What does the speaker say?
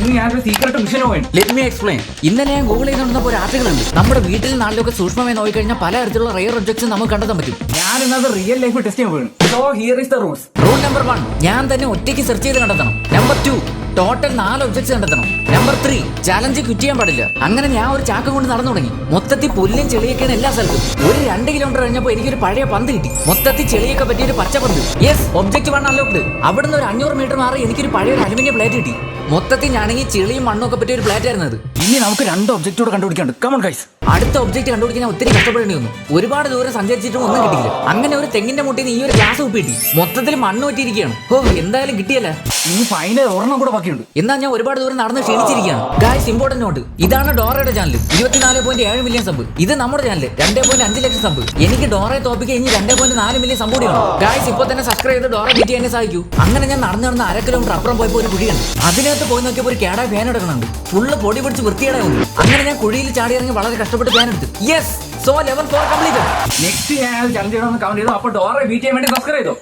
ഇന്ന് ഞാനൊരു secret mission പോയി. Let me explain. ഇന്നലെ ഞാൻ ഗൂഗിൾ ചെയ്തുകൊണ്ടിരുന്നപ്പോൾ ഒരു ആർട്ടിക്കിൾ ഉണ്ട്. നമ്മുടെ വീട്ടിൽ നാട്ടിലൊക്കെ സൂക്ഷ്മമായി നോക്കിക്കഴിഞ്ഞാൽ പല തരത്തിലുള്ള റെയർ ഒബ്ജക്ട്സ് നമുക്ക് കണ്ടെത്താൻ പറ്റും. ഞാൻ ഇന്നത് റിയൽ ലൈഫ് ടെസ്റ്റ് ചെയ്യാൻ പോയി. So here is the rules. Rule number 1, ഞാൻ തന്നെ ഒറ്റയ്ക്ക് സെർച്ച് ചെയ്ത് കണ്ടെത്തണം. നമ്പർ 2, ടോട്ടൽ 4 ഒബ്ജക്ട്സ് കണ്ടെത്തണം. നമ്പർ 3, ചാലഞ്ച് ക്വിറ്റ് ചെയ്യാൻ പാടില്ല. അങ്ങനെ ഞാൻ ഒരു ചാക്ക കൊണ്ട് നടന്നു തുടങ്ങി. മൊത്തത്തിൽ പുല്ലും ചെളിയൊക്കെയാണ് എല്ലാ സ്ഥലത്തും. ഒരു 2 കിലോമീറ്റർ കഴിഞ്ഞപ്പോൾ എനിക്കൊരു പഴയ പന്ത് കിട്ടി. മൊത്തത്തിൽ ചെളിയൊക്കെ പറ്റിയൊരു പച്ച പന്ത്. Yes, object 1 unlocked. അവിടുന്ന് ഒരു 500 മീറ്റർ മാറി എനിക്കൊരു പഴയ അലുമിനിയം പ്ലേറ്റ് കിട്ടി. മൊത്തത്തിൽ ഞാനെങ്കിൽ ചെളിയും മണ്ണും ഒക്കെ പറ്റിയ ഒരു പ്ലേറ്റ് ആയിരുന്നത്. ഇനി നമുക്ക് 2 ഒബ്ജക്റ്റോട് കണ്ടുപിടിക്കാണ്ട്. Come on guys. അടുത്ത ഒബ്ജക്റ്റ് കണ്ടുപിടിക്കാൻ ഒത്തിരി കഷ്ടപ്പെടേണ്ടി വന്നു. ഒരുപാട് ദൂരം സഞ്ചരിച്ചിട്ടും ഒന്നും കിട്ടിയില്ല. അങ്ങനെ ഒരു തെങ്ങിന്റെ മുട്ടിൽ ഈ ഒരു ഗ്ലാസ് ഉപ്പ് കിട്ടി. മൊത്തത്തിൽ മണ്ണ് പറ്റിയിരിക്കുകയാണ്. എന്തായാലും കിട്ടിയല്ല. ഇനി ഫൈനൽ ഒരെണ്ണം കൂടെ ബാക്കിയുണ്ട്. എന്നാ ഞാൻ ഒരുപാട് ദൂരം നടന്ന് ക്ഷീണിച്ചിരിക്കുകയാണ്. Guys, important not. ഇതാണ് ഡോറയുടെ ചാനൽ. 24.7 million sub. ഇത് നമ്മുടെ ചാനൽ 2.5 ലക്ഷം സബ്. എനിക്ക് ഡോറയെ തോപ്പിക്കാൻ ഇനി 2.4 മില്യൺ സബ് കൂടിയാണ്. ഗായ്സ്, ഇപ്പോൾ തന്നെ സബ്സ്ക്രൈബ് ചെയ്ത് ഡോറ ബീറ്റ് ചെയ്യാൻ സഹായിക്കൂ. അങ്ങനെ ഞാൻ നടന്ന് 1/2 കിലോമീറ്റർ അപ്പുറം പോയപ്പോൾ ഒരു കുഴിയുണ്ട്. അതിനകത്ത് പോയി നോക്കിയപ്പോൾ ഒരു കേടായ ഫാൻ എടുക്കുന്നുണ്ട്. ഫുള്ള് പൊടി പിടിച്ച് വൃത്തിയേടായി വന്നു. അങ്ങനെ ഞാൻ കുഴിയിൽ ചാടി ഇറങ്ങി വളരെ കഷ്ടപ്പെട്ട് ഫാൻ എടുത്തു. Yes, so level 4 completed. Next ഞാൻ ചലഞ്ച് ചെയ്യണമെന്ന് കമന്റ് ചെയ്തു. അപ്പോൾ ഡോറയെ ബീറ്റ് ചെയ്യാൻ വേണ്ടി സബ്സ്ക്രൈബ് ചെയ്തോ.